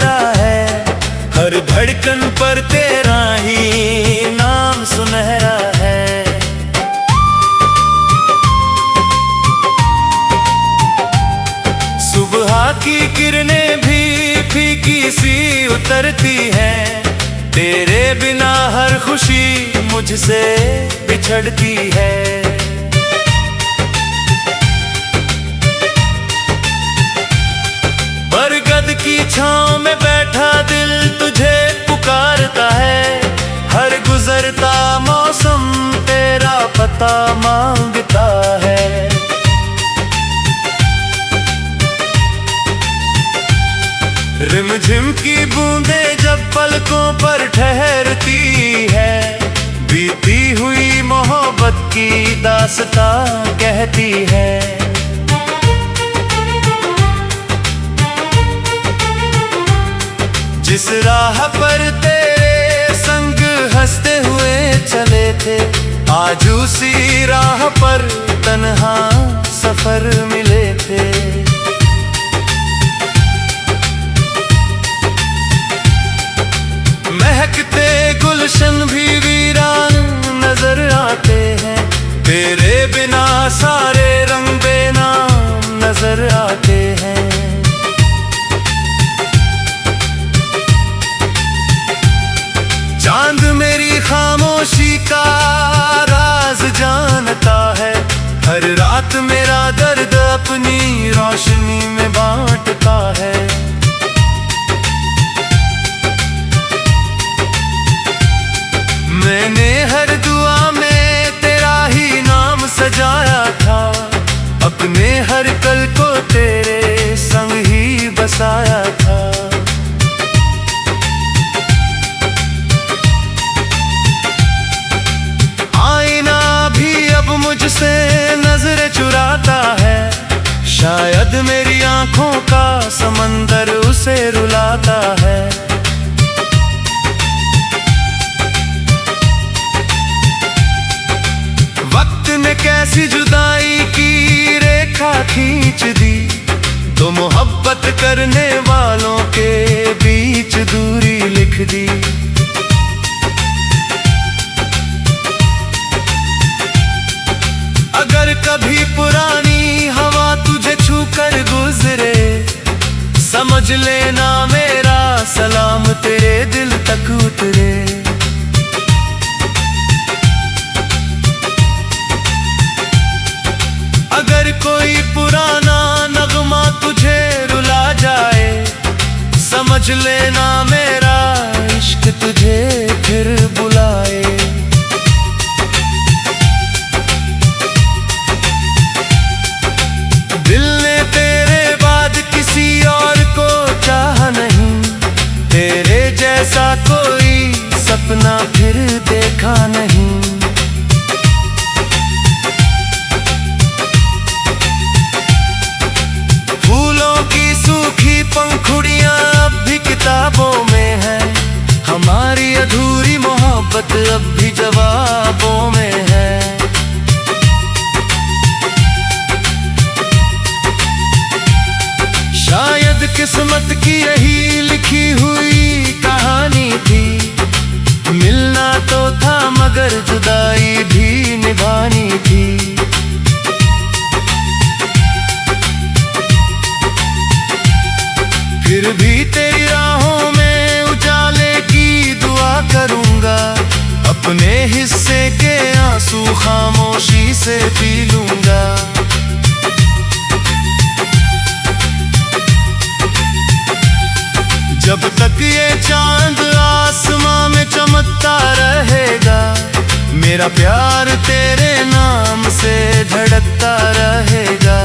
मेरा है, हर धड़कन पर तेरा ही नाम सुनहरा है। सुबह की किरणें भी फीकी सी उतरती हैं, तेरे बिना हर खुशी मुझसे बिछड़ती है। बरगद की छांव में बैठा दिल तुझे पुकारता है, हर गुजरता मौसम तेरा पता मांगता है। रिमझिम की बूंदें जब पलकों पर ठहरती है, बीती हुई मोहब्बत की दास्तां कहती है। जिस राह पर तेरे संग हंसते हुए चले थे, आज उसी राह पर तन्हा सफर मिले थे। महकते गुलशन भी वीरान नजर आते हैं, तेरे बिना सारे रंग बेनाम नजर आते हैं। चांद मेरी खामोशी का राज जानता है, हर रात मेरा दर्द अपनी रोशनी में बांटता है। मैंने हर दुआ में तेरा ही नाम सजाया था, अपने हर कल को तेरे संग ही बसाया था। आईना भी अब मुझसे नजरें चुराता है, शायद मेरी आंखों का समंदर उसे रुलाता है। वक्त ने कैसी जुदाई की रेखा खींच दी, तो मोहब्बत करने वालों के बीच दूरी लिख दी। अगर कभी पुरानी हवा तुझे छूकर गुजरे, समझ लेना मेरा सलाम तेरे दिल तक उतरे। अगर कोई पुराना नगमा तुझे रुला जाए, समझ लेना मेरा इश्क तुझे फिर बुलाए। दिल ने तेरे बाद किसी और को चाहा नहीं, तेरे जैसा कोई सपना फिर देखा नहीं। सूखी पंखुड़ियां अब भी किताबों में है, हमारी अधूरी मोहब्बत अब भी जवाबों में है। शायद किस्मत की यही लिखी हुई कहानी थी, मिलना तो था मगर जुदाई भी निभानी थी। फिर भी तेरी राहों में उजाले की दुआ करूंगा, अपने हिस्से के आंसू खामोशी से पी लूंगा। जब तक ये चांद आसमां में चमकता रहेगा, मेरा प्यार तेरे नाम से धड़कता रहेगा।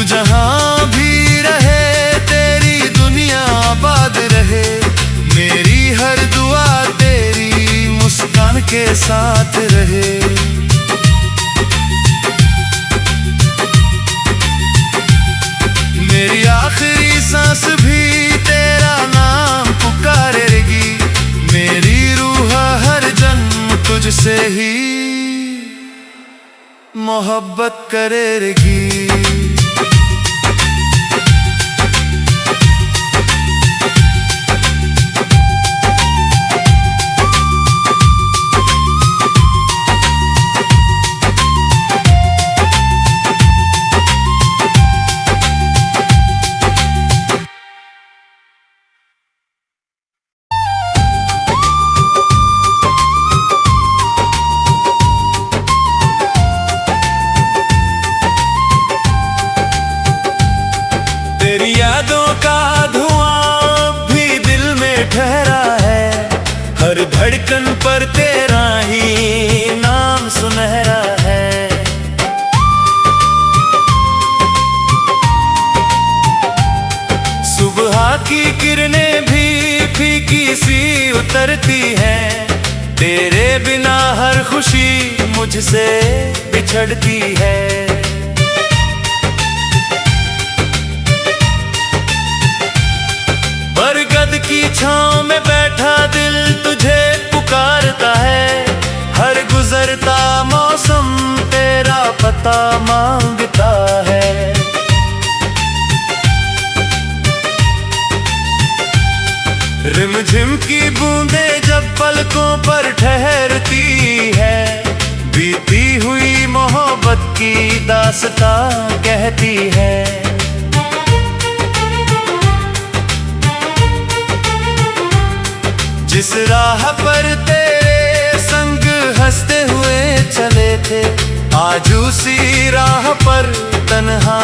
जहां भी रहे तेरी दुनिया आबाद रहे, मेरी हर दुआ तेरी मुस्कान के साथ रहे। मेरी आखिरी सांस भी तेरा नाम पुकारेगी, मेरी रूह हर जन्म तुझसे ही मोहब्बत करेगी। तेरी यादों का धुआं भी दिल में ठहरा है, हर धड़कन पर तेरा ही नाम सुनहरा है। सुबह की किरणें भी फीकी सी उतरती हैं, तेरे बिना हर खुशी मुझसे बिछड़ती है। बरगद की छांव में बैठा दिल तुझे पुकारता है, हर गुजरता मौसम तेरा पता मांगता है। रिमझिम की बूंदें जब पलकों पर ठहरती है, बीती हुई मोहब्बत की दास्तां कहती है। जिस राह पर तेरे संग हंसते हुए चले थे, आज उसी राह पर तन्हा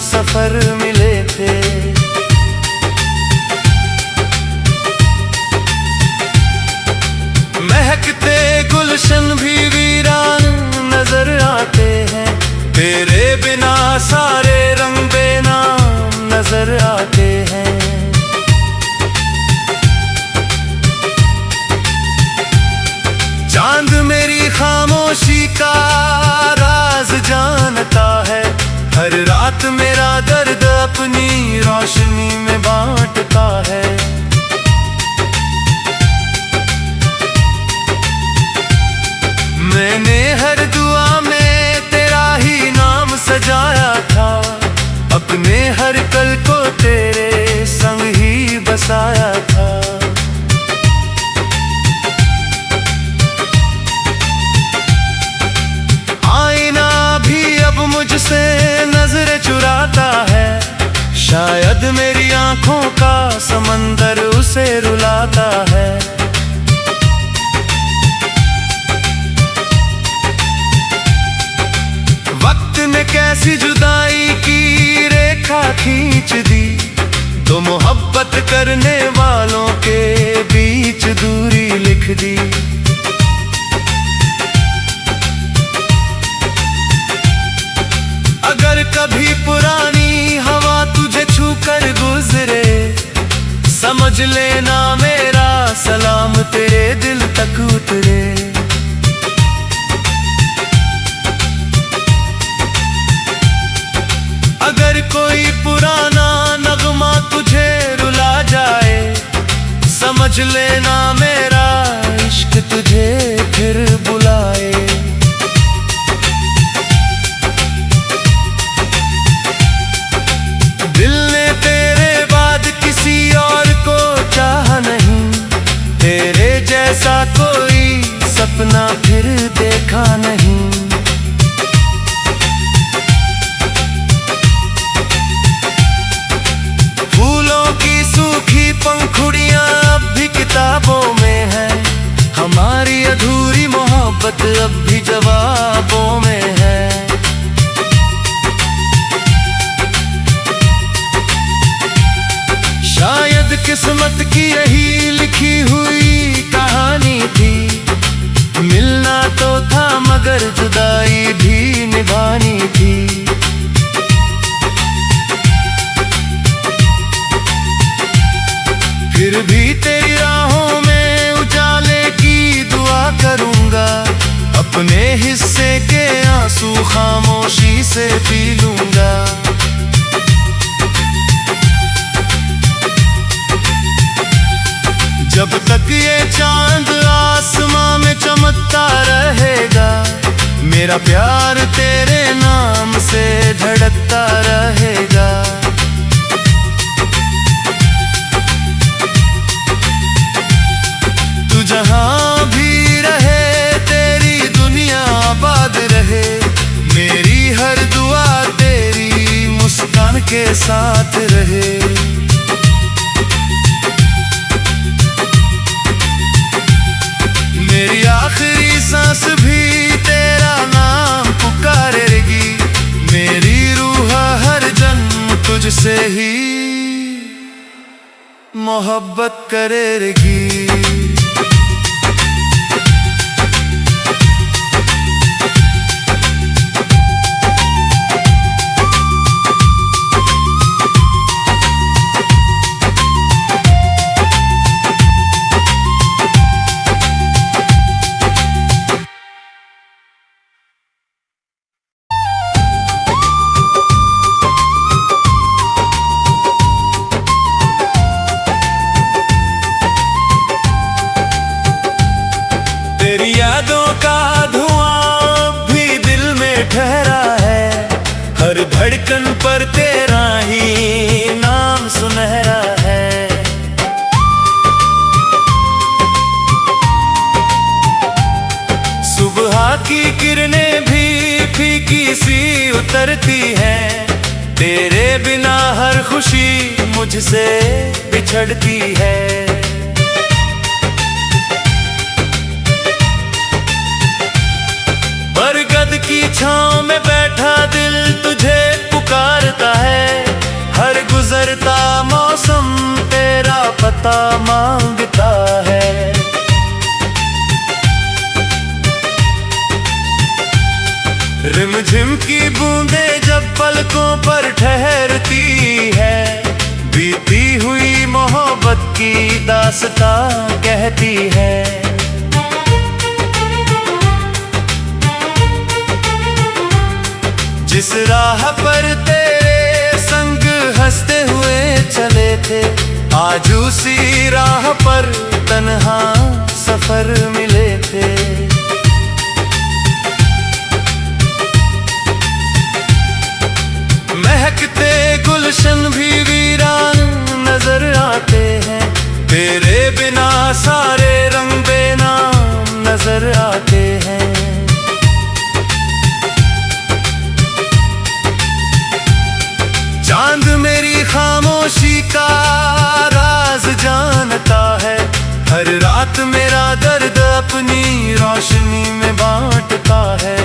सफर मिले थे। महकते गुलशन भी वीरान नजर आते हैं, तेरे बिना सारे रंग बेनाम नजर आते हैं। चांद मेरी खामोशी का राज जानता है, हर रात मेरा दर्द अपनी रोशनी में बांटता है। मैंने हर दुआ में तेरा ही नाम सजाया था, अपने हर कल को तेरे संग ही बसाया था। मुझसे नजर चुराता है, शायद मेरी आंखों का समंदर उसे रुलाता है। वक्त ने कैसी जुदाई की रेखा खींच दी, तो मोहब्बत करने वालों के बीच दूरी लिख दी। अगर कभी पुरानी हवा तुझे छूकर गुजरे, समझ लेना मेरा सलाम तेरे दिल तक उतरे। अगर कोई पुराना नगमा तुझे रुला जाए, समझ लेना मेरा इश्क तुझे फिर बुलाए। दिल ने तेरे बाद किसी और को चाहा नहीं, तेरे जैसा कोई सपना फिर देखा नहीं। फूलों की सूखी पंखुड़ियां अब भी किताबों में है, हमारी अधूरी मोहब्बत अब भी जवाबों में है। शायद किस्मत की यही लिखी हुई कहानी थी, मिलना तो था मगर जुदाई भी निभानी थी। फिर भी तेरी राहों में उजाले की दुआ करूंगा, अपने हिस्से के आंसू खामोशी से पी लूंगा। जब तक ये चांद आसमां में चमकता रहेगा, मेरा प्यार तेरे के साथ रहे। मेरी आखिरी सांस भी तेरा नाम पुकारेगी, मेरी रूह हर जन्म तुझसे ही मोहब्बत करेगी। तेरी यादों का धुआं भी दिल में ठहरा है, हर धड़कन पर तेरा ही नाम सुनहरा है। सुबह की किरणें भी फीकी सी उतरती हैं, तेरे बिना हर खुशी मुझसे बिछड़ती है। बरगद की छांव में बैठा दिल तुझे पुकारता है, हर गुजरता मौसम तेरा पता मांगता है। रिमझिम की बूंदें जब पलकों पर ठहरती है, बीती हुई मोहब्बत की दास्तां कहती है। जिस राह पर तेरे संग हंसते हुए चले थे, आज उसी राह पर तन्हा सफर मिले थे। महकते गुलशन भी वीरान नजर आते हैं, तेरे बिना सारे रंग बेनाम नजर आते हैं। चांद मेरी खामोशी का राज जानता है, हर रात मेरा दर्द अपनी रोशनी में बांटता है।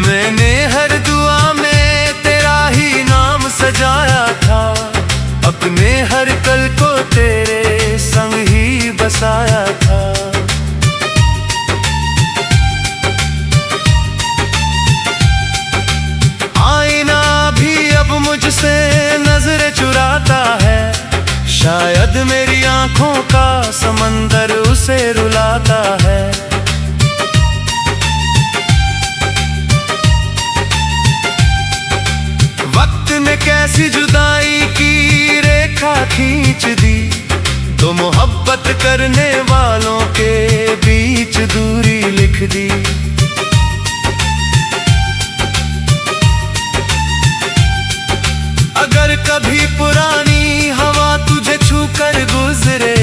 मैंने हर दुआ में तेरा ही नाम सजाया था, अपने हर कल को तेरे संग ही बसाया था। मुझसे नजरें चुराता है, शायद मेरी आंखों का समंदर उसे रुलाता है। वक्त ने कैसी जुदाई की रेखा खींच दी, तो मोहब्बत करने वालों के बीच दूरी लिख दी। अगर कभी पुरानी हवा तुझे छूकर गुजरे,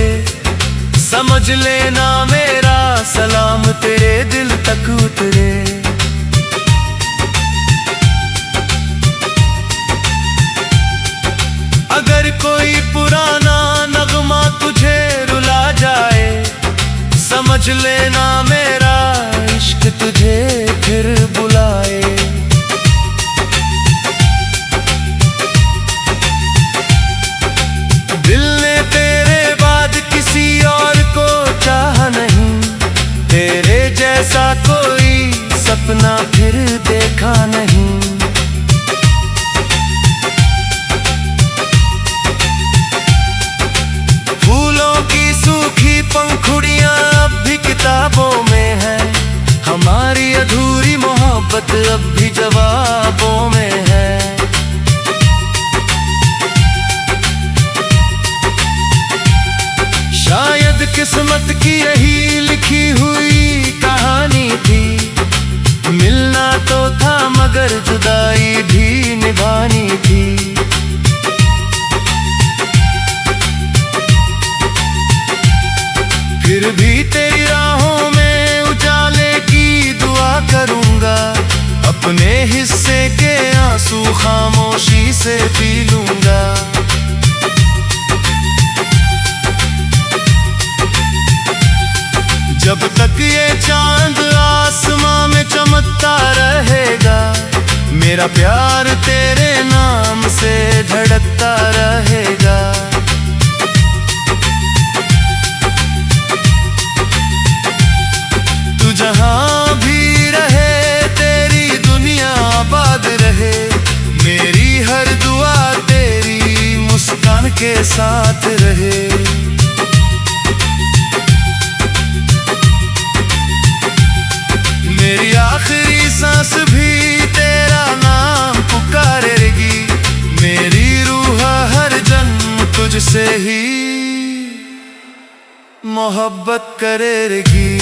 समझ लेना मेरा सलाम तेरे दिल तक उतरे। अगर कोई पुराना नगमा तुझे रुला जाए, समझ लेना मेरा इश्क तुझे फिर बुलाए। दिल ने तेरे बाद किसी और को चाहा नहीं, तेरे जैसा कोई सपना फिर देखा नहीं। फूलों की सूखी पंखुड़ियां अब भी किताबों में हैं, हमारी अधूरी मोहब्बत अब भी जवाबों में है। शायद किस्मत की यही लिखी हुई कहानी थी, मिलना तो था मगर जुदाई भी निभानी थी। फिर भी तेरी राहों में उजाले की दुआ करूंगा, मेरा प्यार तेरे नाम से धड़कता रहेगा। तू जहां भी रहे तेरी दुनिया आबाद रहे। मेरी हर दुआ तेरी मुस्कान के साथ रहे। मेरी आखिरी सांस भी तेरा नाम पुकारेगी। मेरी रूह हर जन्म तुझसे ही मोहब्बत करेगी।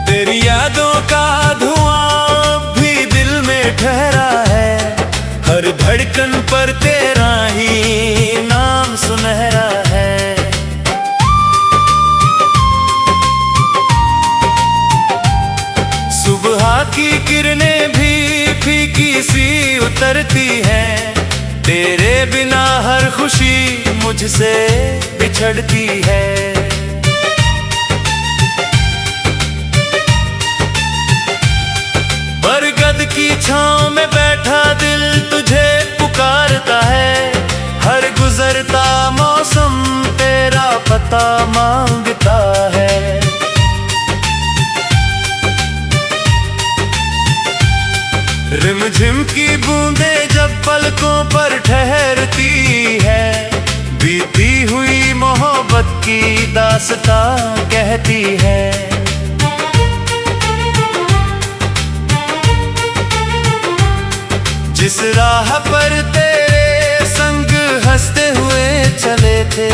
तेरी यादों का धुआं भी दिल में ठहरा है। हर धड़कन पर तेरा ही नाम सुनहरा है। सुबह की किरणें भी फीकी सी उतरती हैं। तेरे बिना हर खुशी मुझसे बिछड़ती है। बरगद की छांव में बैठा दिल तुझे पुकारता है। हर गुजरता मौसम तेरा पता मांगता है। रिमझिम की बूंदें जब पलकों पर ठहरती है। बीती हुई मोहब्बत की दास्तां कहती है। जिस राह पर तेरे संग हंसते हुए चले थे,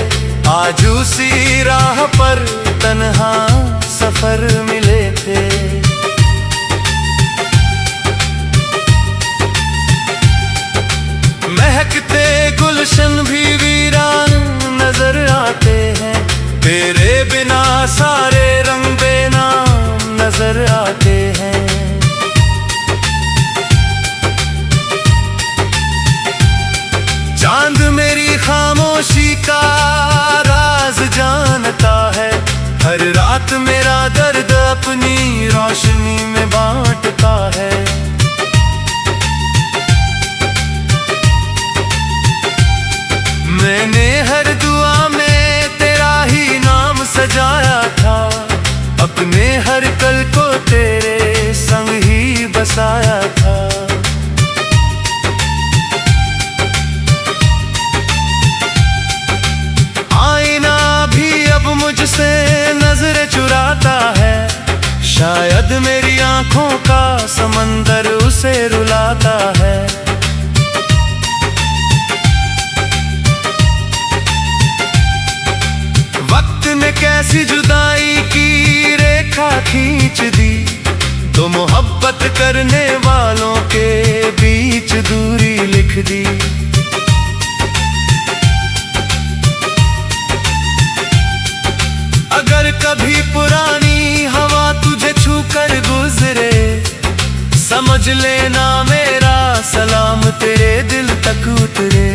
आज उसी राह पर तन्हा सफर मिले थे। महकते गुलशन भी वीरान नजर आते हैं। तेरे बिना सारे रंग बेनाम नजर आते हैं। चांद मेरी खामोशी का राज जानता है। हर रात मेरा दर्द अपनी रोशनी में बांटता है। मैंने हर दुआ में तेरा ही नाम सजाया था। अपने हर कल को तेरे संग ही बसाया था। मुझसे नजरें चुराता है। शायद मेरी आंखों का समंदर उसे रुलाता है। वक्त ने कैसी जुदाई की रेखा खींच दी। तो मोहब्बत करने वालों के बीच दूरी लिख दी। अगर कभी पुरानी हवा तुझे छूकर गुजरे, समझ लेना मेरा सलाम तेरे दिल तक उतरे।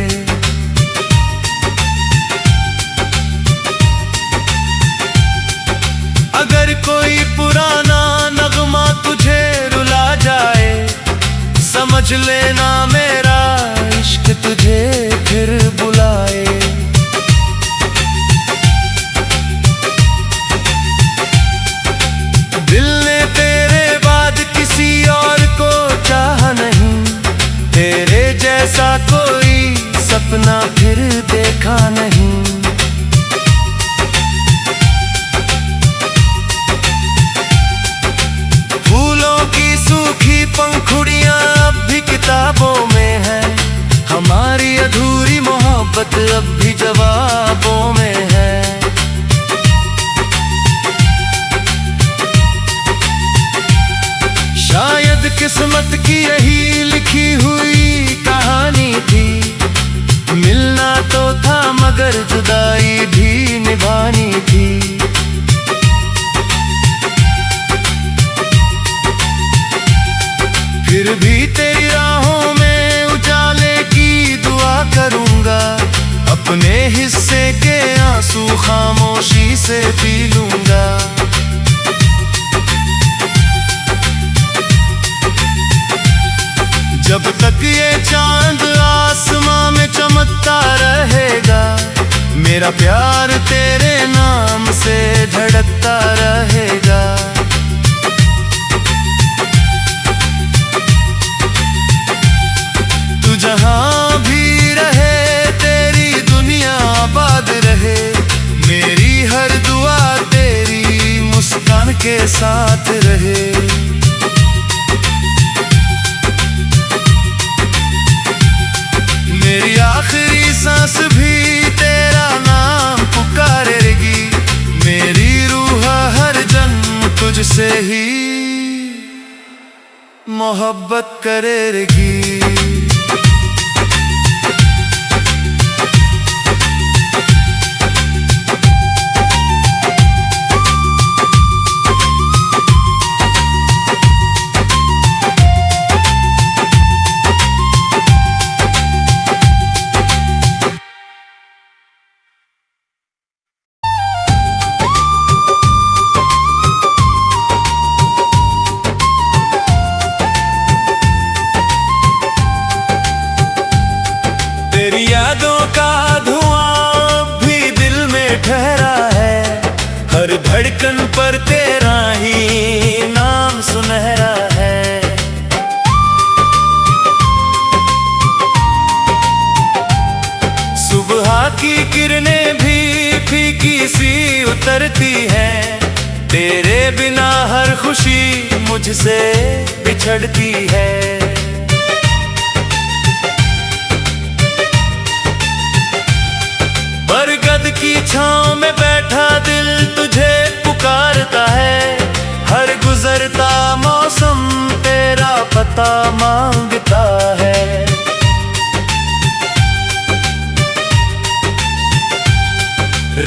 अगर कोई पुराना नगमा तुझे रुला जाए, समझ लेना मेरा इश्क तुझे फिर बुलाए। दिल ने तेरे बाद किसी और को चाहा नहीं। तेरे जैसा कोई सपना फिर देखा नहीं। फूलों की सूखी पंखुड़ियां अब भी किताबों में है। हमारी अधूरी मोहब्बत अब भी जवाबों में है। शायद किस्मत की यही लिखी हुई कहानी थी। मिलना तो था मगर जुदाई भी निभानी थी। फिर भी तेरी राहों में उजाले की दुआ करूंगा। अपने हिस्से के आंसू खामोशी से पी लूंगा। जब तक ये चांद आसमां में चमकता रहेगा, मेरा प्यार तेरे नाम से धड़कता रहेगा। तू जहां भी रहे तेरी दुनिया आबाद रहे। मेरी हर दुआ तेरी मुस्कान के साथ रहे। मेरी आखिरी सांस भी तेरा नाम पुकारेगी। मेरी रूह हर जन्म तुझसे ही मोहब्बत करेगी। तेरी यादों का धुआं भी दिल में ठहरा है। हर धड़कन पर तेरा ही नाम सुनहरा है। सुबह की किरणें भी फीकी सी उतरती हैं। तेरे बिना हर खुशी मुझसे बिछड़ती है। बरगद की छांव में बैठा दिल तुझे पुकारता है। हर गुजरता मौसम तेरा पता मांगता है।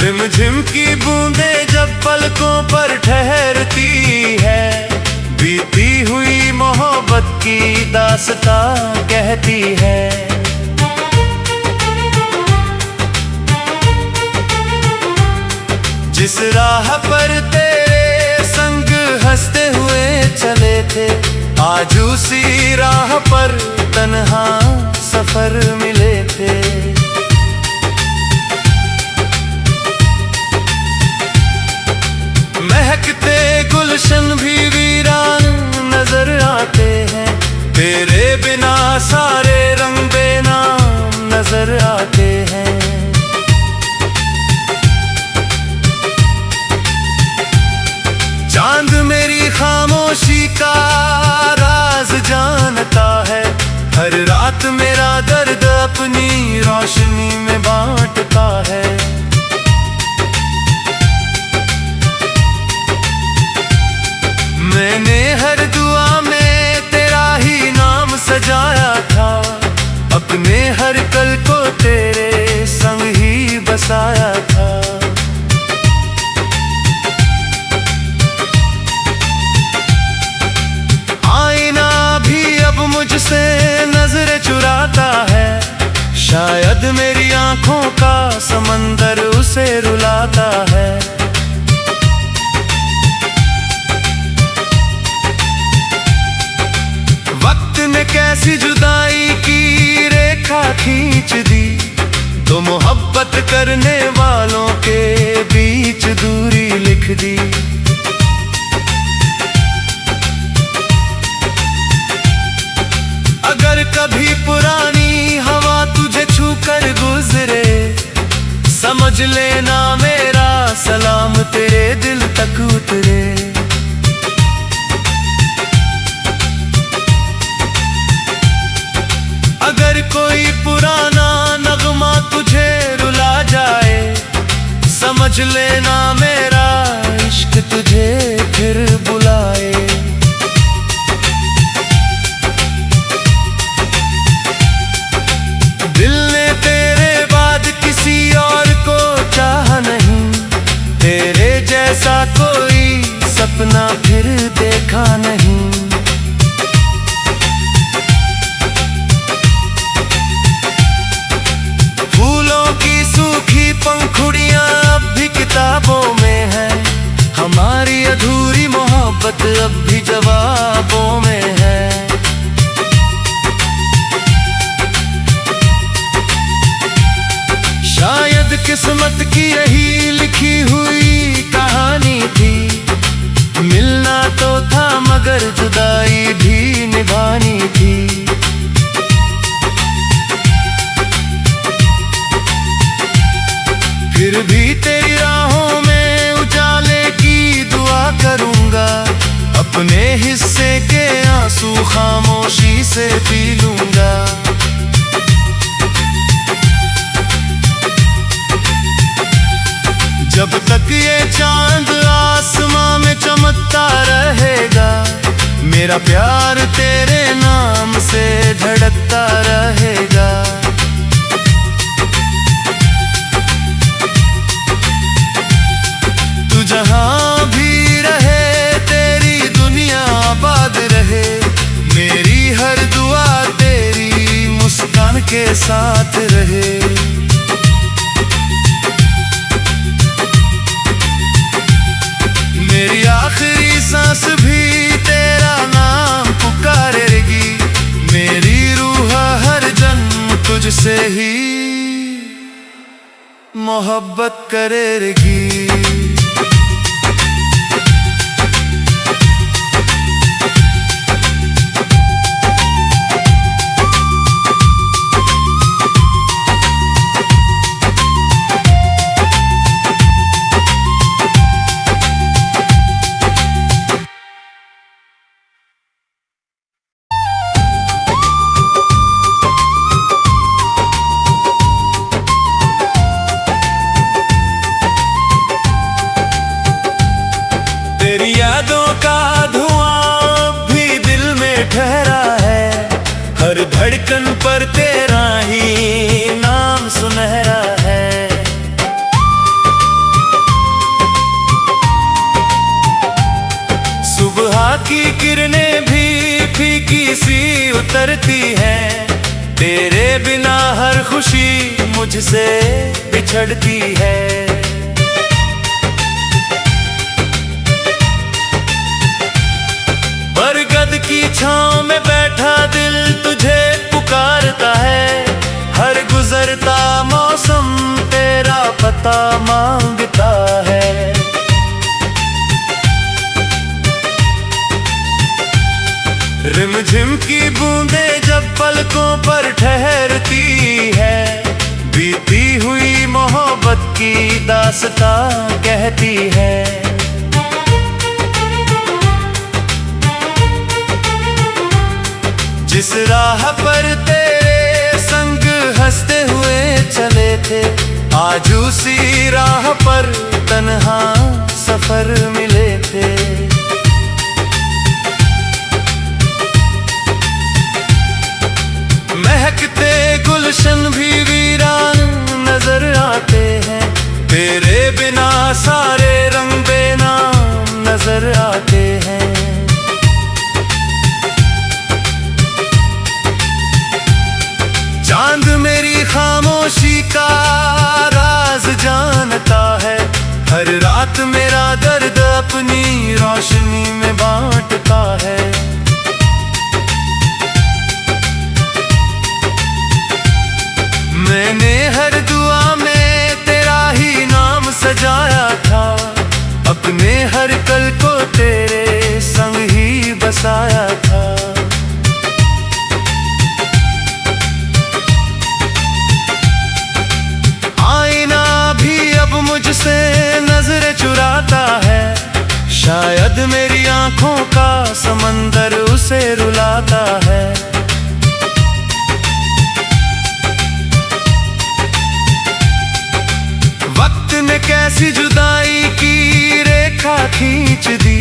रिमझिम की बूंदें जब पलकों पर ठहरती है, बीती हुई मोहब्बत की दास्तां कहती है। जिस राह पर तेरे संग हंसते हुए चले थे, आज उसी राह पर तन्हा सफर मिले थे। महकते गुलशन भी वीरान नजर आते हैं। तेरे बिना सारे रंग बेनाम नजर आते हैं। चांद मेरी खामोशी का राज जानता है। हर रात मेरा दर्द अपनी रोशनी में बांटता है। मैंने हर दुआ में तेरा ही नाम सजाया था। अपने हर पल को तेरे संग ही बसाया था। मुझसे नजरें चुराता है। शायद मेरी आंखों का समंदर उसे रुलाता है। वक्त ने कैसी जुदाई की रेखा खींच दी। तो मोहब्बत करने वालों के बीच दूरी लिख दी। अगर कभी पुरानी हवा तुझे छूकर गुजरे, समझ लेना मेरा सलाम तेरे दिल तक उतरे। अगर कोई पुराना नगमा तुझे रुला जाए, समझ लेना मेरा इश्क तुझे फिर बुलाए। देखा नहीं। फूलों की सूखी पंखुड़ियां अब भी किताबों में है, हमारी अधूरी मोहब्बत अब भी जवाबों में है। शायद किस्मत की यही लिखी हुई कहानी थी, मिलना तो था मगर जुदाई भी निभानी थी। फिर भी तेरी राहों में उजाले की दुआ करूंगा, अपने हिस्से के आंसू खामोशी से पी लूंगा। जब तक ये चांद आसमां में चमकता रहेगा, मेरा प्यार तेरे नाम से धड़कता रहेगा। तू जहां भी रहे तेरी दुनिया आबाद रहे, मेरी हर दुआ तेरी मुस्कान के साथ रहे। मेरी आखिरी सांस भी तेरा नाम पुकारेगी, मेरी रूह हर जन्म तुझसे ही मोहब्बत करेगी। तेरी यादों का धुआं भी दिल में ठहरा है, हर धड़कन पर तेरा ही नाम सुनहरा है। सुबह की किरणें भी फीकी सी उतरती हैं, तेरे बिना हर खुशी मुझसे बिछड़ती है। बरगद की छांव में बैठा दिल तुझे पुकारता है, हर गुजरता मौसम तेरा पता मांगता है। रिमझिम की बूंदें जब पलकों पर ठहरती है, बीती हुई मोहब्बत की दास्तां कहती है। जिस राह पर तेरे संग हंसते हुए चले थे, आज उसी राह पर तन्हा सफर मिले थे। महकते गुलशन भी वीरान नजर आते हैं, तेरे बिना सारे रंग बेनाम नजर आते हैं। चांद मेरी खामोशी का राज जानता है, हर रात मेरा दर्द अपनी रोशनी में बांटता है। मैंने हर दुआ में तेरा ही नाम सजाया था, अपने हर कल को तेरे संग ही बसाया था। मुझसे नजरें चुराता है, शायद मेरी आंखों का समंदर उसे रुलाता है। वक्त ने कैसी जुदाई की रेखा खींच दी,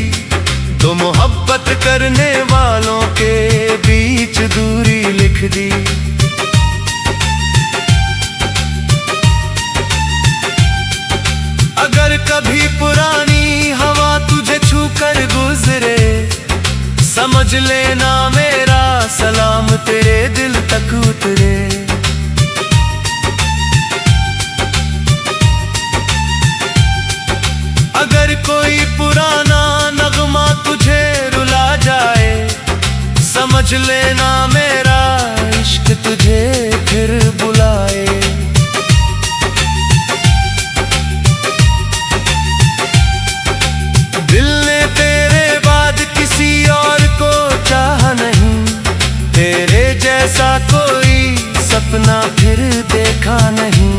तो मोहब्बत करने वालों के बीच दूरी लिख दी। अगर कभी पुरानी हवा तुझे छू कर गुजरे, समझ लेना मेरा सलाम तेरे दिल तक उतरे। अगर कोई पुराना नगमा तुझे रुला जाए, समझ लेना मेरा इश्क तुझे फिर बुलाए। दिल ने तेरे बाद किसी और को चाहा नहीं, तेरे जैसा कोई सपना फिर देखा नहीं।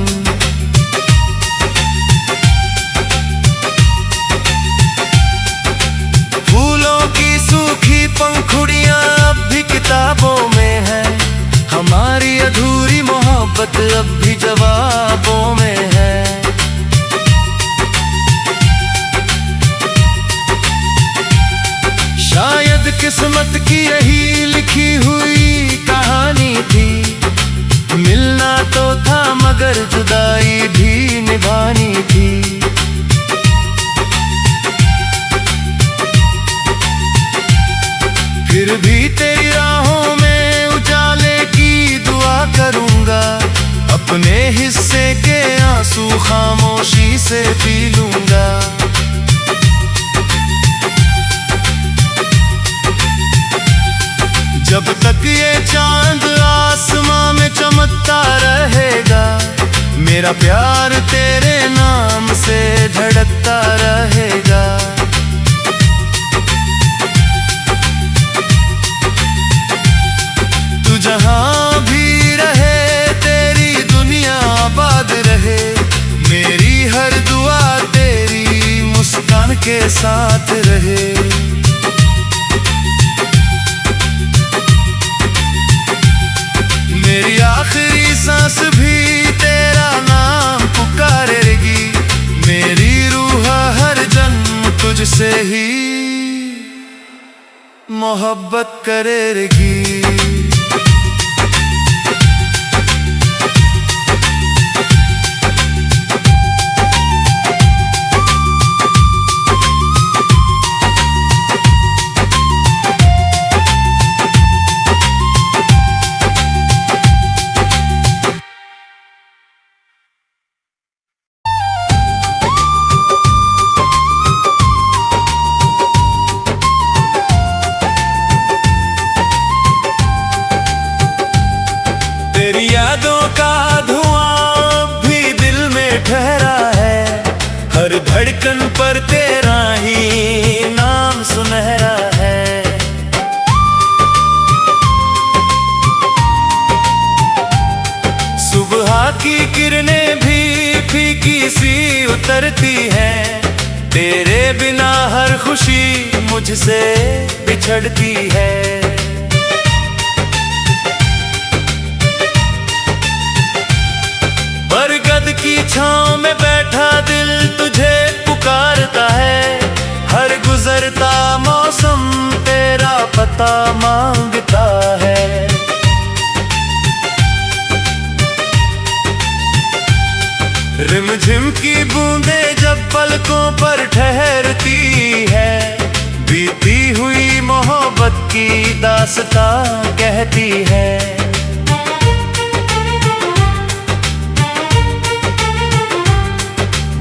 फूलों की सूखी पंखुड़ियां अब भी किताबों में है, हमारी अधूरी मोहब्बत अब भी जवाबों में है। शायद किस्मत की यही लिखी हुई कहानी थी, मिलना तो था मगर जुदाई भी निभानी थी। फिर भी तेरी राहों में उजाले की दुआ करूंगा, अपने हिस्से के आंसू खामोशी से पी लूंगा। जब तक ये चांद आसमां में चमकता रहेगा, मेरा प्यार तेरे नाम से धड़कता रहेगा। तू जहां भी रहे तेरी दुनिया आबाद रहे, मेरी हर दुआ तेरी मुस्कान के साथ रहे। मेरी आखिरी सांस भी तेरा नाम पुकारेगी, मेरी रूह हर जन्म तुझसे ही मोहब्बत करेगी। तेरी यादों का धुआं भी दिल में ठहरा है, हर धड़कन पर तेरा ही नाम सुनहरा है। सुबह की किरणें भी फीकी सी उतरती हैं, तेरे बिना हर खुशी मुझसे बिछड़ती है। बरगद की छांव में बैठा दिल तुझे पुकारता है, हर गुजरता मौसम तेरा पता मांगता है। रिमझिम की बूंदें जब पलकों पर ठहरती है, बीती हुई मोहब्बत की दास्तां कहती है।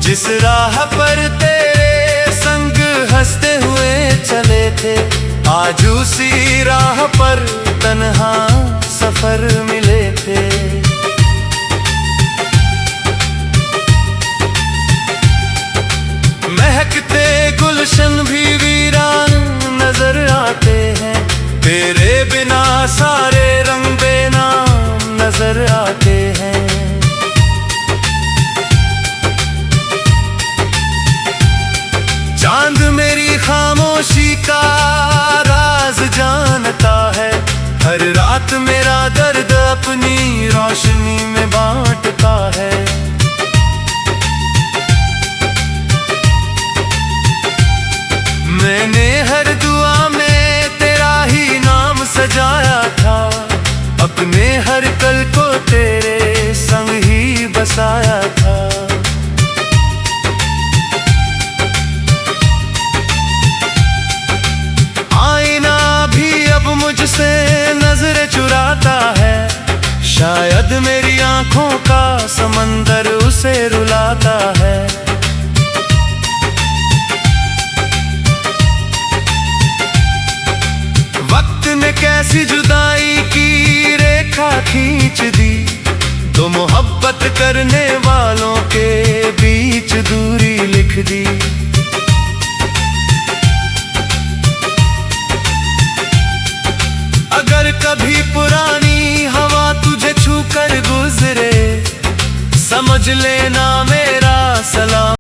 जिस राह पर तेरे संग हंसते हुए चले थे, आज उसी राह पर तन्हा सफर मिले थे। महकते गुलशन भी वीरान नजर आते हैं, तेरे बिना सारे रंग बेनाम नजर आते हैं। चांद मेरी खामोशी का राज जानता है, हर रात मेरा दर्द अपनी रोशनी में बांटता है। मैंने मुझसे नजरें चुराता है, शायद मेरी आंखों का समंदर उसे रुलाता है। वक्त ने कैसी जुदाई की रेखा खींच दी, दो मोहब्बत करने वालों के बीच दूरी लिख दी। अगर कभी पुरानी हवा तुझे छूकर गुजरे, समझ लेना